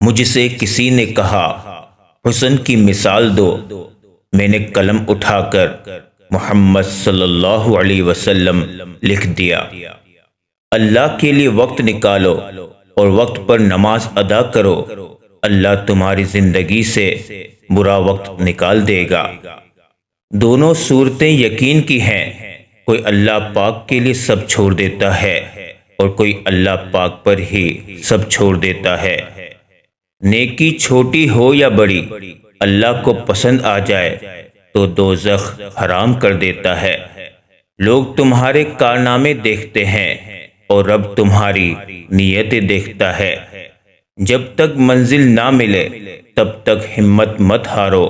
مجھ سے کسی نے کہا حسن کی مثال دو، میں نے قلم اٹھا کر محمد صلی اللہ علیہ وسلم لکھ دیا۔ اللہ کے لیے وقت نکالو اور وقت پر نماز ادا کرو، اللہ تمہاری زندگی سے برا وقت نکال دے گا۔ دونوں صورتیں یقین کی ہیں، کوئی اللہ پاک کے لیے سب چھوڑ دیتا ہے اور کوئی اللہ پاک پر ہی سب چھوڑ دیتا ہے۔ نیکی چھوٹی ہو یا بڑی، اللہ کو پسند آ جائے تو دوزخ حرام کر دیتا ہے۔ لوگ تمہارے کارنامے دیکھتے ہیں اور رب تمہاری نیتیں دیکھتا ہے۔ جب تک منزل نہ ملے تب تک ہمت مت ہارو،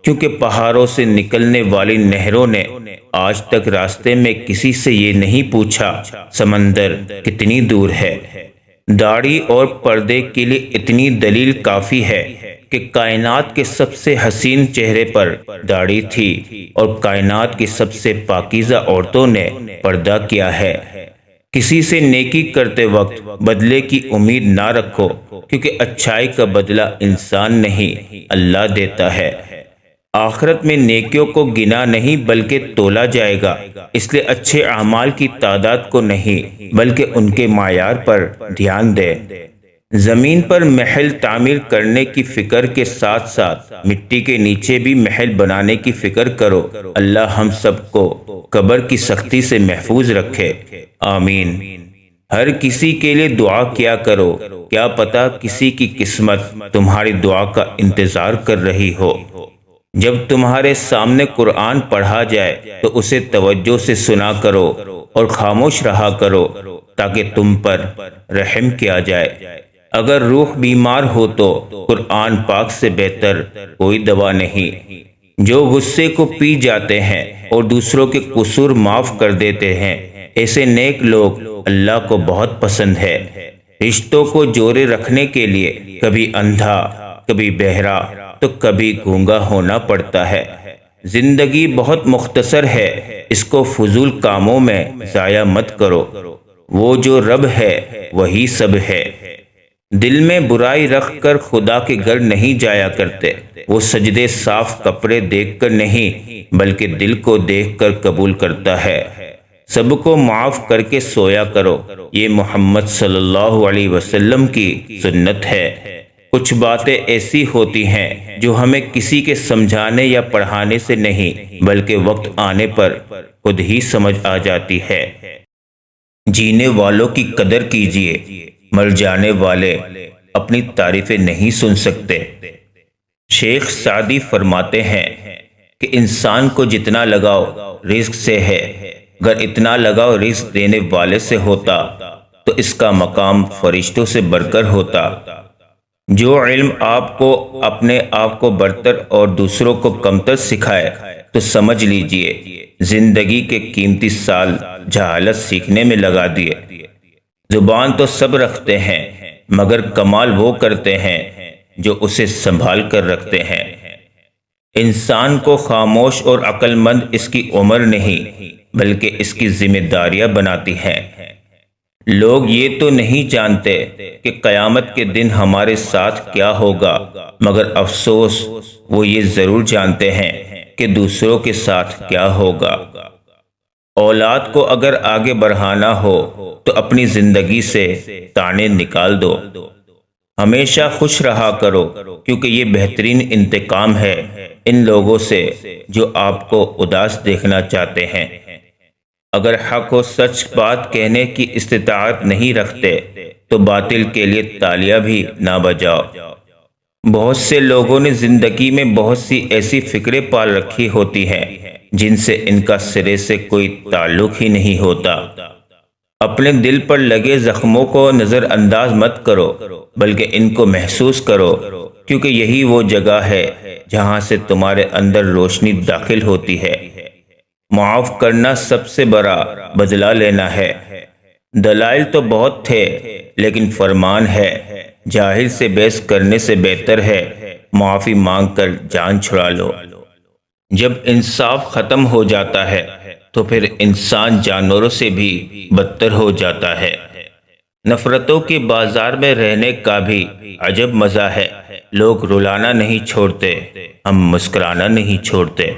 کیونکہ پہاڑوں سے نکلنے والی نہروں نے آج تک راستے میں کسی سے یہ نہیں پوچھا سمندر کتنی دور ہے۔ داڑھی اور پردے کے لیے اتنی دلیل کافی ہے کہ کائنات کے سب سے حسین چہرے پر داڑھی تھی اور کائنات کی سب سے پاکیزہ عورتوں نے پردہ کیا ہے۔ کسی سے نیکی کرتے وقت بدلے کی امید نہ رکھو، کیونکہ اچھائی کا بدلہ انسان نہیں اللہ دیتا ہے۔ آخرت میں نیکیوں کو گنا نہیں بلکہ تولا جائے گا، اس لیے اچھے اعمال کی تعداد کو نہیں بلکہ ان کے معیار پر دھیان دے۔ زمین پر محل تعمیر کرنے کی فکر کے ساتھ ساتھ مٹی کے نیچے بھی محل بنانے کی فکر کرو۔ اللہ ہم سب کو قبر کی سختی سے محفوظ رکھے، آمین۔ ہر کسی کے لیے دعا کیا کرو، کیا پتہ کسی کی قسمت تمہاری دعا کا انتظار کر رہی ہو۔ جب تمہارے سامنے قرآن پڑھا جائے تو اسے توجہ سے سنا کرو اور خاموش رہا کرو تاکہ تم پر رحم کیا جائے۔ اگر روح بیمار ہو تو قرآن پاک سے بہتر کوئی دوا نہیں۔ جو غصے کو پی جاتے ہیں اور دوسروں کے قصور معاف کر دیتے ہیں، ایسے نیک لوگ اللہ کو بہت پسند ہے۔ رشتوں کو جوڑے رکھنے کے لیے کبھی اندھا، کبھی بہرا تو کبھی گونگا ہونا پڑتا ہے۔ زندگی بہت مختصر ہے، اس کو فضول کاموں میں ضائع مت کرو۔ وہ جو رب ہے وہی سب ہے۔ دل میں برائی رکھ کر خدا کے گھر نہیں جایا کرتے، وہ سجدے صاف کپڑے دیکھ کر نہیں بلکہ دل کو دیکھ کر قبول کرتا ہے۔ سب کو معاف کر کے سویا کرو، یہ محمد صلی اللہ علیہ وسلم کی سنت ہے۔ کچھ باتیں ایسی ہوتی ہیں جو ہمیں کسی کے سمجھانے یا پڑھانے سے نہیں بلکہ وقت آنے پر خود ہی سمجھ آ جاتی ہے۔ جینے والوں کی قدر کیجیے، مر جانے والے اپنی تعریفیں نہیں سن سکتے۔ شیخ سعدی فرماتے ہیں کہ انسان کو جتنا لگاؤ رزق سے ہے، اگر اتنا لگاؤ رزق دینے والے سے ہوتا تو اس کا مقام فرشتوں سے بڑھ کر ہوتا۔ جو علم آپ کو اپنے آپ کو برتر اور دوسروں کو کمتر سکھائے تو سمجھ لیجئے زندگی کے قیمتی سال جہالت سیکھنے میں لگا دیے۔ زبان تو سب رکھتے ہیں مگر کمال وہ کرتے ہیں جو اسے سنبھال کر رکھتے ہیں۔ انسان کو خاموش اور عقل مند اس کی عمر نہیں بلکہ اس کی ذمہ داریاں بناتی ہیں۔ لوگ یہ تو نہیں جانتے کہ قیامت کے دن ہمارے ساتھ کیا ہوگا، مگر افسوس وہ یہ ضرور جانتے ہیں کہ دوسروں کے ساتھ کیا ہوگا۔ اولاد کو اگر آگے بڑھانا ہو تو اپنی زندگی سے تانے نکال دو۔ ہمیشہ خوش رہا کرو، کیونکہ یہ بہترین انتقام ہے ان لوگوں سے جو آپ کو اداس دیکھنا چاہتے ہیں۔ اگر حق و سچ بات کہنے کی استطاعت نہیں رکھتے تو باطل کے لیے تالیاں بھی نہ بجاؤ۔ بہت سے لوگوں نے زندگی میں بہت سی ایسی فکریں پال رکھی ہوتی ہیں جن سے ان کا سرے سے کوئی تعلق ہی نہیں ہوتا۔ اپنے دل پر لگے زخموں کو نظر انداز مت کرو بلکہ ان کو محسوس کرو، کیونکہ یہی وہ جگہ ہے جہاں سے تمہارے اندر روشنی داخل ہوتی ہے۔ معاف کرنا سب سے بڑا بدلہ لینا ہے۔ دلائل تو بہت تھے لیکن فرمان ہے، جاہل سے بحث کرنے سے بہتر ہے معافی مانگ کر جان چھڑا لو۔ جب انصاف ختم ہو جاتا ہے تو پھر انسان جانوروں سے بھی بدتر ہو جاتا ہے۔ نفرتوں کے بازار میں رہنے کا بھی عجب مزہ ہے۔ لوگ رلانا نہیں چھوڑتے، ہم مسکرانا نہیں چھوڑتے۔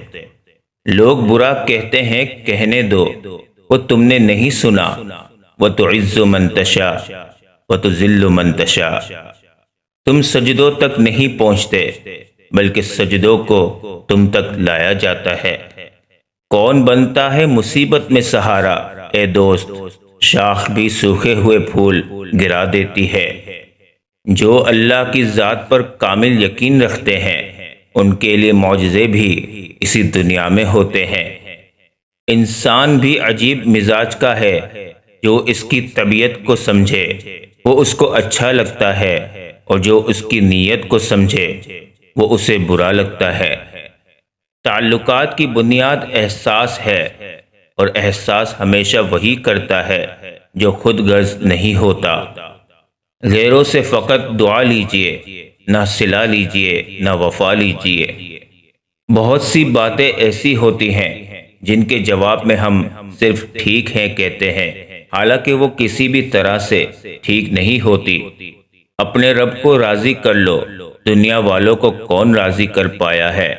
لوگ برا کہتے ہیں، کہنے دو، وہ تم نے نہیں سنا۔ وَتُعِزُّ مَن تَشَاءُ وَتُذِلُّ مَن تَشَاءُ۔ تم سجدوں تک نہیں پہنچتے، بلکہ سجدوں کو تم تک لایا جاتا ہے۔ کون بنتا ہے مصیبت میں سہارا؟ اے دوست، شاخ بھی سوکھے ہوئے پھول گرا دیتی ہے۔ جو اللہ کی ذات پر کامل یقین رکھتے ہیں، ان کے لیے معجزے بھی اسی دنیا میں ہوتے ہیں۔ انسان بھی عجیب مزاج کا ہے، جو اس کی طبیعت کو سمجھے وہ اس کو اچھا لگتا ہے، اور جو اس کی نیت کو سمجھے وہ اسے برا لگتا ہے۔ تعلقات کی بنیاد احساس ہے، اور احساس ہمیشہ وہی کرتا ہے جو خود غرض نہیں ہوتا۔ غیروں سے فقط دعا لیجئے، نہ صلہ لیجئے، نہ وفا لیجئے۔ بہت سی باتیں ایسی ہوتی ہیں جن کے جواب میں ہم صرف ٹھیک ہے کہتے ہیں، حالانکہ وہ کسی بھی طرح سے ٹھیک نہیں ہوتی۔ اپنے رب کو راضی کر لو، دنیا والوں کو کون راضی کر پایا ہے؟